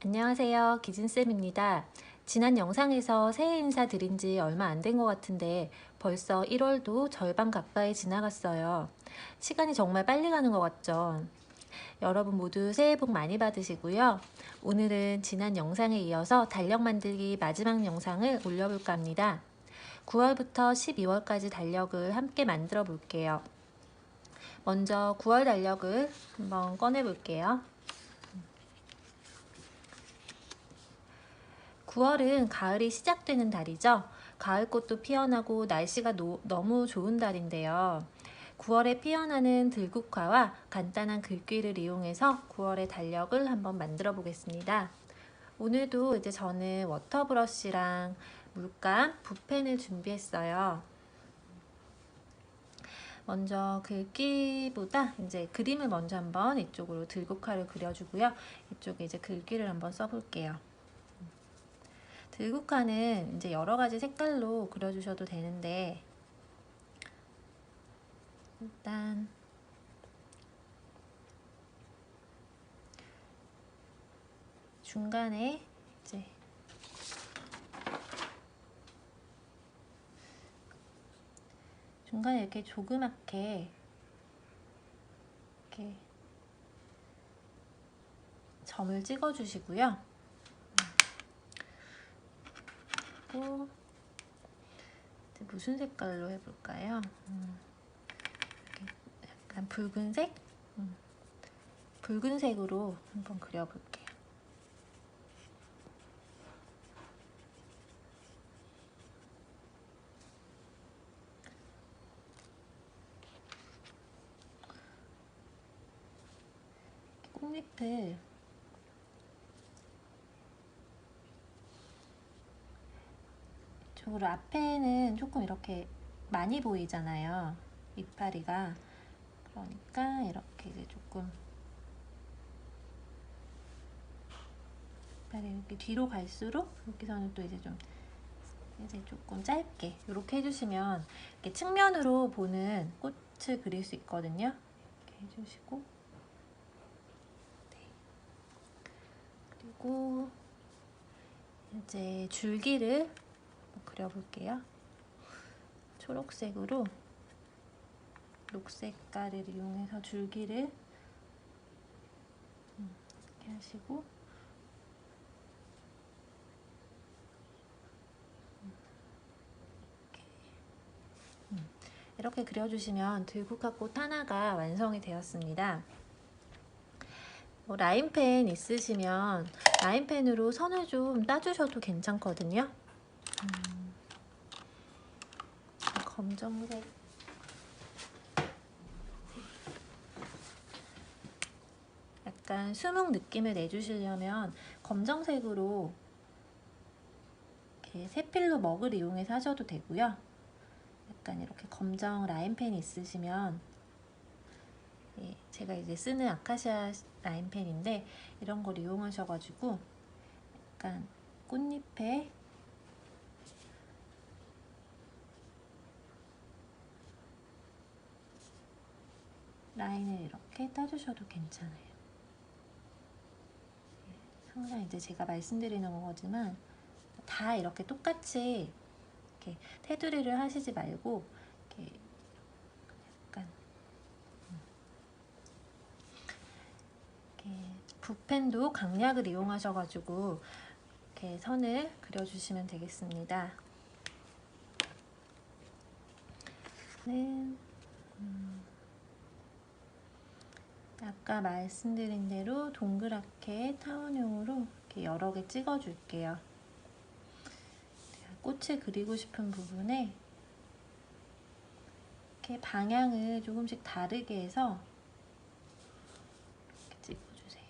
안녕하세요. 기진쌤입니다. 지난 영상에서 새해 인사 드린 지 얼마 안 된 것 같은데 벌써 1월도 절반 가까이 지나갔어요. 시간이 정말 빨리 가는 것 같죠? 여러분 모두 새해 복 많이 받으시고요. 오늘은 지난 영상에 이어서 달력 만들기 마지막 영상을 올려볼까 합니다. 9월부터 12월까지 달력을 함께 만들어 볼게요. 먼저 9월 달력을 한번 꺼내 볼게요. 9월은 가을이 시작되는 달이죠. 가을꽃도 피어나고 날씨가 너무 좋은 달인데요. 9월에 피어나는 들국화와 간단한 글귀를 이용해서 9월의 달력을 한번 만들어 보겠습니다. 오늘도 이제 저는 워터브러쉬랑 물감, 붓펜을 준비했어요. 먼저 글귀보다 이제 그림을 먼저 한번 이쪽으로 들국화를 그려주고요. 이쪽에 이제 글귀를 한번 써볼게요. 들국화는 이제 여러 가지 색깔로 그려주셔도 되는데 일단 중간에 이제 중간에 이렇게 조그맣게 이렇게 점을 찍어 주시고요. 그리고 무슨 색깔로 해볼까요? 약간 붉은색? 붉은색으로 한번 그려볼게요. 꽃잎을 이쪽으로 앞에는 조금 이렇게 많이 보이잖아요. 이파리가. 그러니까 이렇게 이제 조금 이파리 이렇게 뒤로 갈수록 여기서는 또 이제 조금 짧게 이렇게 해주시면 이렇게 측면으로 보는 꽃을 그릴 수 있거든요. 이렇게 해주시고 네. 그리고 이제 줄기를 그려볼게요. 초록색으로 녹색깔을 이용해서 줄기를 이렇게 하시고 이렇게 그려주시면 들국화꽃 하나가 완성이 되었습니다. 라인펜 있으시면 라인펜으로 선을 좀 따주셔도 괜찮거든요. 검정색 약간 수묵 느낌을 내주시려면 검정색으로 이렇게 세필로 먹을 이용해서 하셔도 되고요. 약간 이렇게 검정 라인펜이 있으시면 제가 이제 쓰는 아카시아 라인펜인데 이런 걸 이용하셔가지고 약간 꽃잎에 라인을 이렇게 따주셔도 괜찮아요. 항상 이제 제가 말씀드리는 거지만 다 이렇게 똑같이 이렇게 테두리를 하시지 말고 이렇게 약간 이렇게 붓펜도 강약을 이용하셔가지고 이렇게 선을 그려주시면 되겠습니다. 아까 말씀드린 대로 동그랗게 타원형으로 이렇게 여러 개 찍어 줄게요. 꽃을 그리고 싶은 부분에 이렇게 방향을 조금씩 다르게 해서 이렇게 찍어주세요.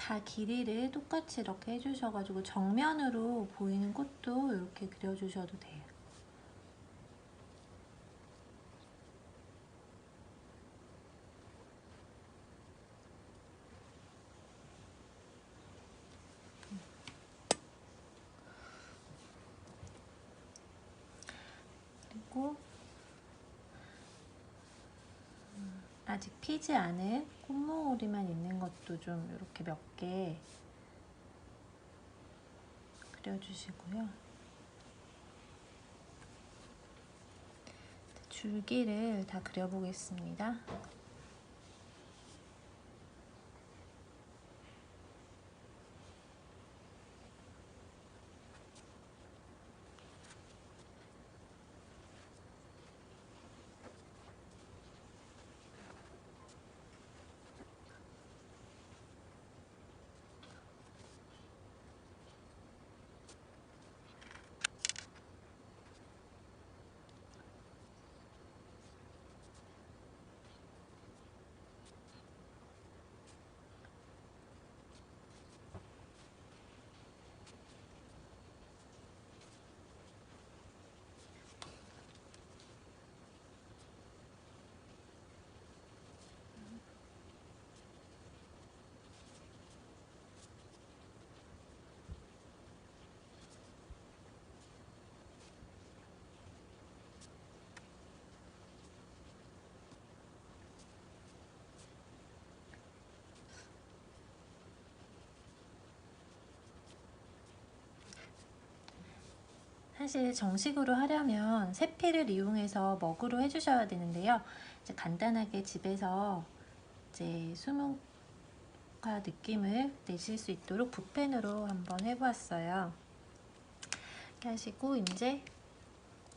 다 길이를 똑같이 이렇게 해주셔가지고 정면으로 보이는 꽃도 이렇게 그려주셔도 돼요. 그리고 아직 피지 않은 꽃몽오리만 있는 것도 좀 이렇게 몇 개 그려주시고요. 줄기를 다 그려보겠습니다. 사실 정식으로 하려면 세필을 이용해서 먹으로 해주셔야 되는데요. 이제 간단하게 집에서 이제 수묵화 느낌을 내실 수 있도록 붓펜으로 한번 해보았어요. 이렇게 하시고 이제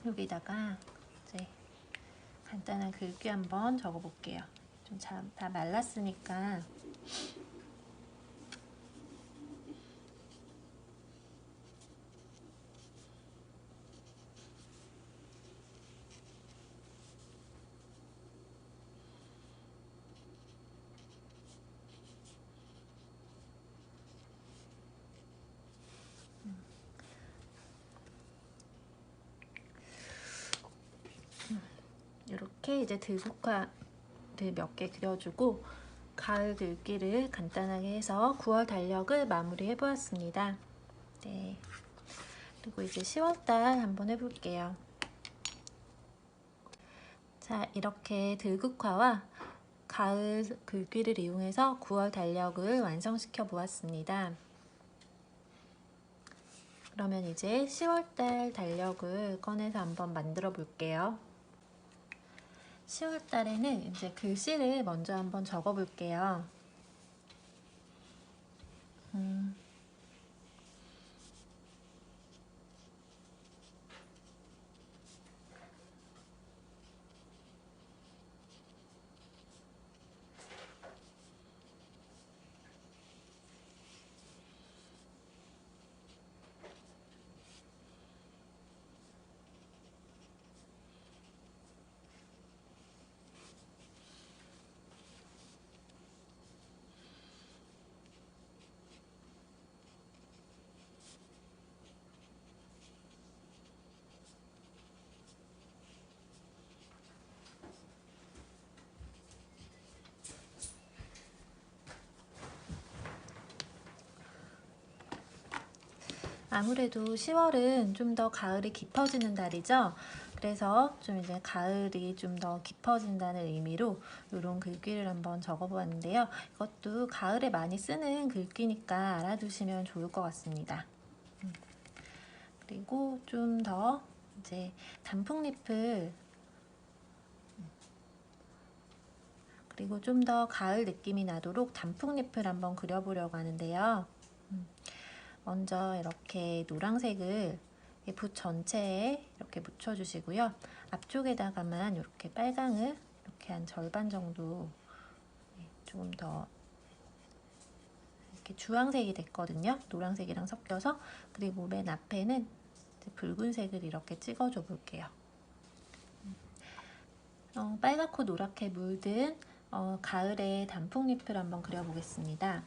여기다가 이제 간단한 글귀 한번 적어볼게요. 좀 다 말랐으니까. 이렇게 이제 들국화를 몇 개 그려주고 가을 글귀를 간단하게 해서 9월 달력을 마무리해 보았습니다. 네. 그리고 이제 10월달 한번 해볼게요. 자, 이렇게 들국화와 가을 글귀를 이용해서 9월 달력을 완성시켜 보았습니다. 그러면 이제 10월달 달력을 꺼내서 한번 만들어 볼게요. 10월 달에는 이제 글씨를 먼저 한번 적어 볼게요. 아무래도 10월은 좀 더 가을이 깊어지는 달이죠. 그래서 좀 이제 가을이 좀 더 깊어진다는 의미로 이런 글귀를 한번 적어보았는데요. 이것도 가을에 많이 쓰는 글귀니까 알아두시면 좋을 것 같습니다. 그리고 좀 더 이제 단풍잎을 그리고 좀 더 가을 느낌이 나도록 단풍잎을 한번 그려보려고 하는데요. 먼저 이렇게 노란색을 붓 전체에 이렇게 묻혀주시고요. 앞쪽에다가만 이렇게 빨강을 이렇게 한 절반 정도 조금 더 이렇게 주황색이 됐거든요. 노란색이랑 섞여서. 그리고 맨 앞에는 붉은색을 이렇게 찍어줘 볼게요. 빨갛고 노랗게 물든 가을의 단풍잎을 한번 그려보겠습니다.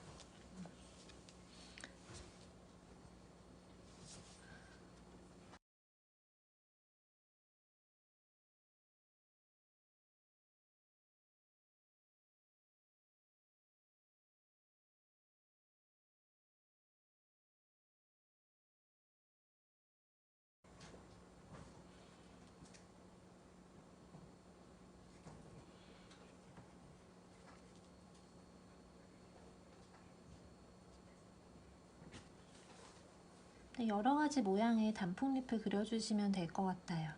여러 가지 모양의 단풍잎을 그려주시면 될 것 같아요.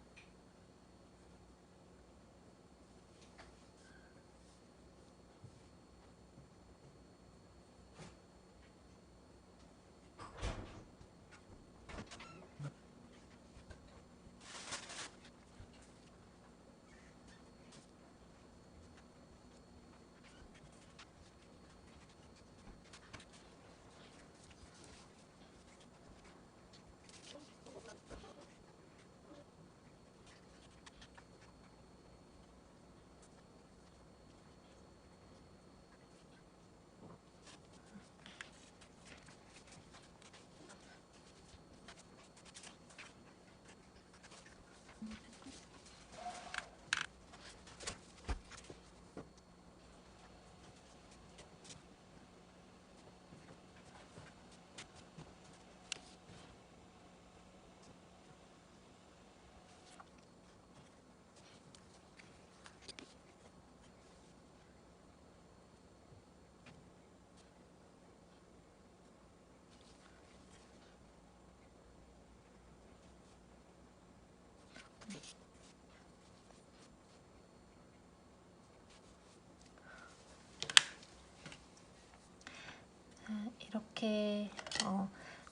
이렇게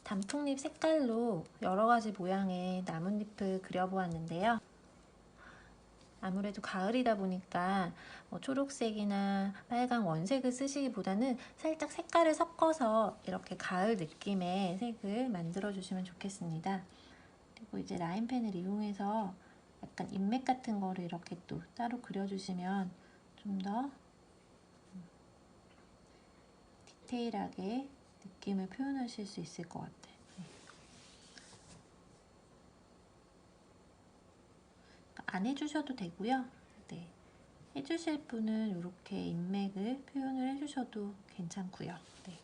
단풍잎 색깔로 여러 가지 모양의 나뭇잎을 그려보았는데요. 아무래도 가을이다 보니까 초록색이나 빨강 원색을 쓰시기보다는 살짝 색깔을 섞어서 이렇게 가을 느낌의 색을 만들어 주시면 좋겠습니다. 그리고 이제 라인펜을 이용해서 약간 인맥 같은 거를 이렇게 또 따로 그려주시면 좀 더 디테일하게 느낌을 표현하실 수 있을 것 같아요. 안 해주셔도 되고요. 네, 해주실 분은 이렇게 인맥을 표현을 해주셔도 괜찮고요. 네.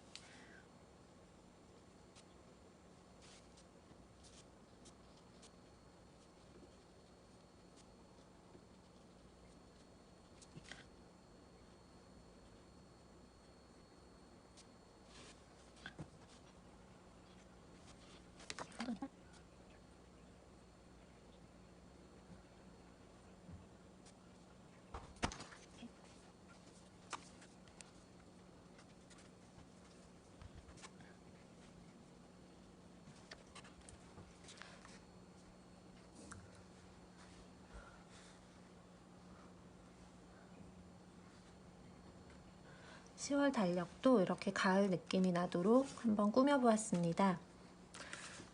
(10월) 달력도 이렇게 가을 느낌이 나도록 한번 꾸며보았습니다.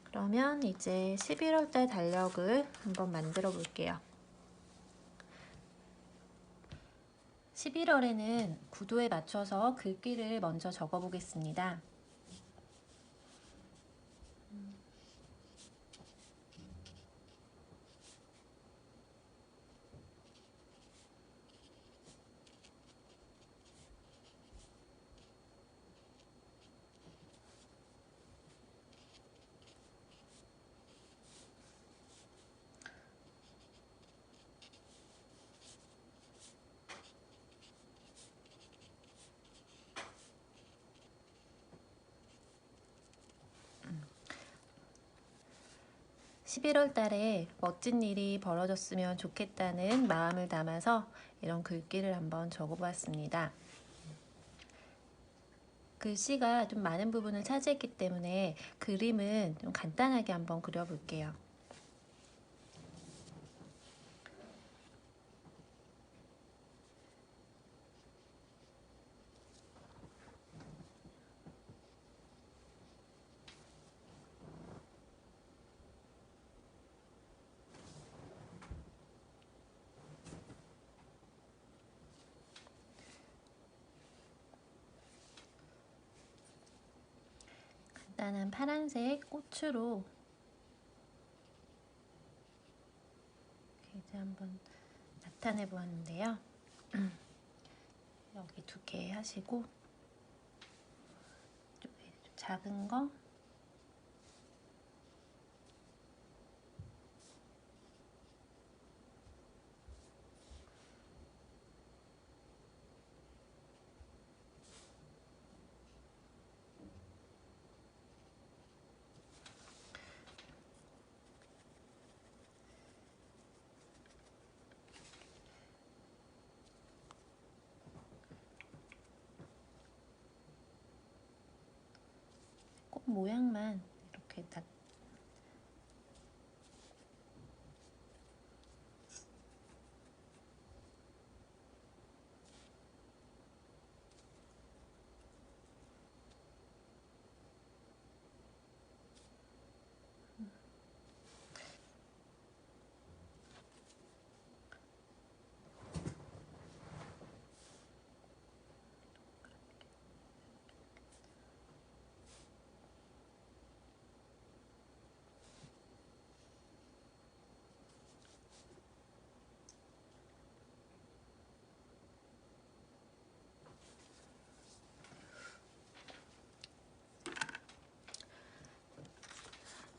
그러면 이제 11월달 달력을 한번 만들어 볼게요. 11월에는 구도에 맞춰서 글귀를 먼저 적어 보겠습니다. (11월) 달에 멋진 일이 벌어졌으면 좋겠다는 마음을 담아서 이런 글귀를 한번 적어보았습니다. 글씨가 좀 많은 부분을 차지했기 때문에 그림은 좀 간단하게 한번 그려볼게요. 간단한 파란색 꽃으로 이제 한번 나타내 보았는데요. 여기 2개 하시고 이쪽에 좀 작은 거 꽃 모양만 이렇게 딱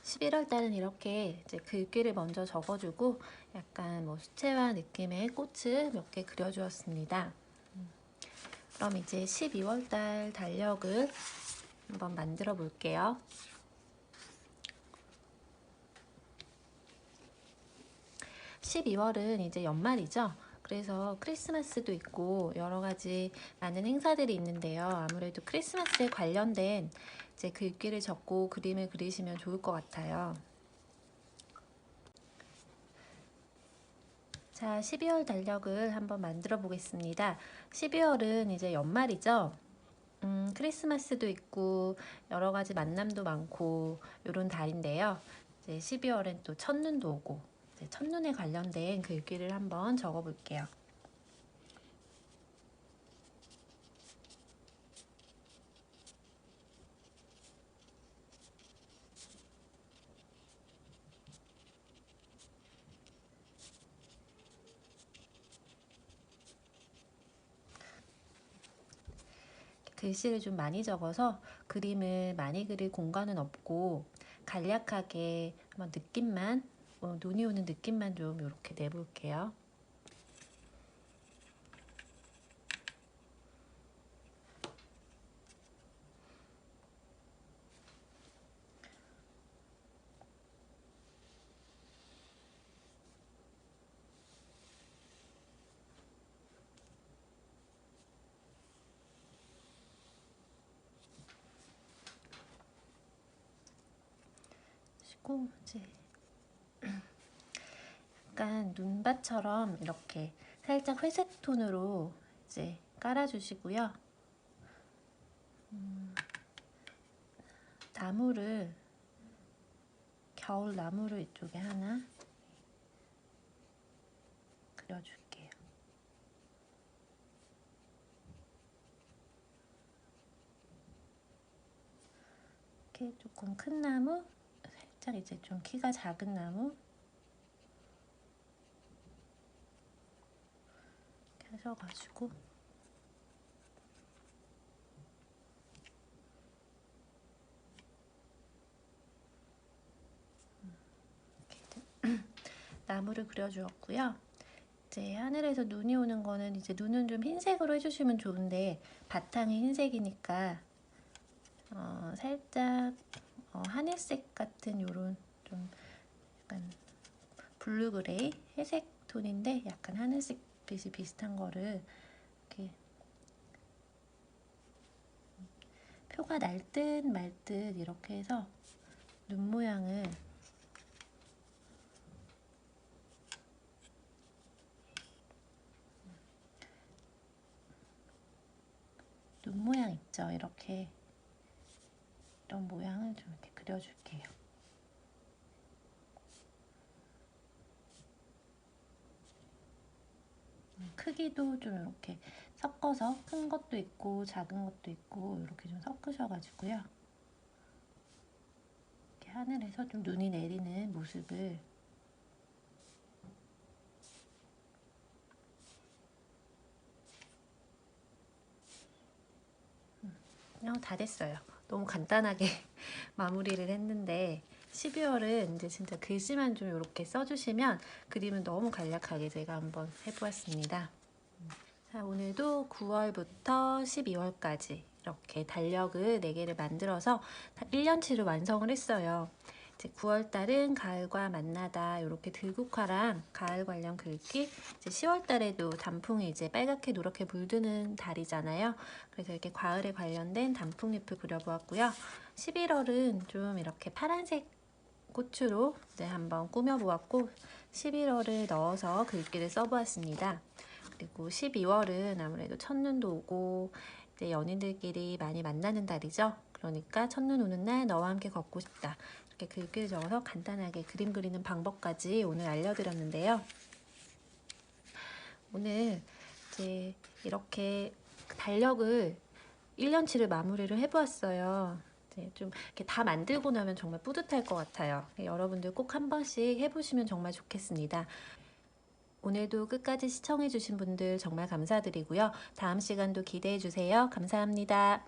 (11월) 달은 이렇게 이제 글귀를 먼저 적어주고 약간 뭐 수채화 느낌의 꽃을 몇 개 그려주었습니다. 그럼 이제 12월 달 달력을 한번 만들어 볼게요. 12월은 이제 연말이죠. 그래서 크리스마스도 있고 여러 가지 많은 행사들이 있는데요. 아무래도 크리스마스에 관련된 이제 글귀를 적고 그림을 그리시면 좋을 것 같아요. 자, 12월 달력을 한번 만들어 보겠습니다. 12월은 이제 연말이죠. 크리스마스도 있고 여러 가지 만남도 많고 이런 달인데요. 이제 12월엔 또 첫눈도 오고 이제 첫눈에 관련된 글귀를 한번 적어 볼게요. 글씨를 좀 많이 적어서 그림을 많이 그릴 공간은 없고 간략하게 한번 느낌만 눈이 오는 느낌만 좀 이렇게 내볼게요. 그리고 이제 약간 눈밭처럼 이렇게 살짝 회색 톤으로 이제 깔아주시고요. 나무를 겨울 나무를 이쪽에 하나 그려줄게요. 이렇게 조금 큰 나무, 살짝 이제 좀 키가 작은 나무 이렇게 하셔가지고 나무를 그려주었고요. 이제 하늘에서 눈이 오는 거는 이제 눈은 좀 흰색으로 해주시면 좋은데 바탕이 흰색이니까 살짝 하늘색 같은 요런 좀 약간 블루 그레이 회색 톤인데 약간 하늘색 빛이 비슷한 거를 이렇게 표가 날 듯 말 듯 이렇게 해서 눈 모양을 눈 모양 있죠? 이렇게 이런 모양을 좀 이렇게 그려줄게요. 크기도 좀 이렇게 섞어서 큰 것도 있고 작은 것도 있고 이렇게 좀 섞으셔가지고요. 이렇게 하늘에서 좀 눈이 내리는 모습을 다 됐어요. 너무 간단하게 마무리를 했는데 12월은 이제 진짜 글씨만 좀 이렇게 써주시면 그림은 너무 간략하게 제가 한번 해보았습니다. 자, 오늘도 9월부터 12월까지 이렇게 달력을 4개를 만들어서 1년치를 완성을 했어요. 이제 9월 달은 가을과 만나다 이렇게 들국화랑 가을 관련 글귀, 이제 10월 달에도 단풍이 이제 빨갛게 노랗게 물드는 달이잖아요. 그래서 이렇게 가을에 관련된 단풍잎을 그려보았고요. 11월은 좀 이렇게 파란색 꽃으로 이제 한번 꾸며보았고 11월을 넣어서 글귀를 써보았습니다. 그리고 12월은 아무래도 첫눈도 오고 이제 연인들끼리 많이 만나는 달이죠. 그러니까 첫눈 오는 날 너와 함께 걷고 싶다. 이렇게 글귀를 적어서 간단하게 그림 그리는 방법까지 오늘 알려드렸는데요. 오늘 이제 이렇게 달력을 1년치를 마무리를 해보았어요. 좀 이렇게 다 만들고 나면 정말 뿌듯할 것 같아요. 여러분들 꼭 한 번씩 해보시면 정말 좋겠습니다. 오늘도 끝까지 시청해주신 분들 정말 감사드리고요. 다음 시간도 기대해주세요. 감사합니다.